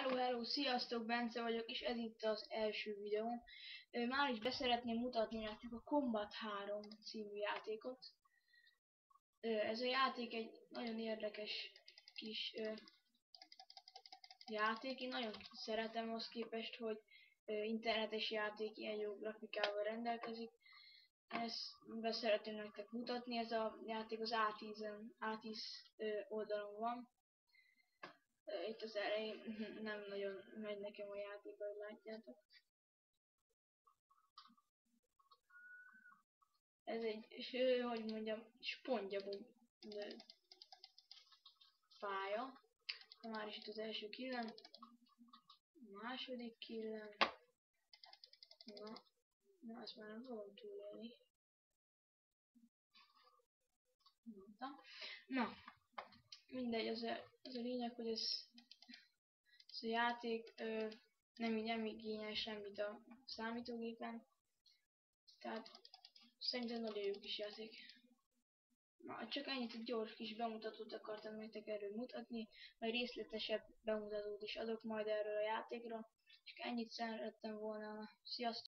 Hello, sziasztok, Bence vagyok, és ez itt az első videóm. Már is beszeretném mutatni nektek a Combat 3 című játékot. Ez a játék egy nagyon érdekes kis játék. Én nagyon szeretem, ahhoz képest, hogy internetes játék ilyen jó grafikával rendelkezik. Ezt beszeretném nektek mutatni. Ez a játék az A10 oldalon van. Itt az elején nem nagyon megy nekem a játék, ahogy látjátok. Ez egy, hogy mondjam, spongyabom fája. Már is itt az első killem. A második killem. Na ezt már nem fogom túlélni. Na, mindegy, az a lényeg, hogy ez a játék nem igényel semmit a számítógépen. Tehát szerintem nagyon jó kis játék. Na, csak ennyit, egy gyors kis bemutatót akartam nektek erről mutatni, majd részletesebb bemutatót is adok majd erről a játékra, csak ennyit szerettem volna. Sziasztok!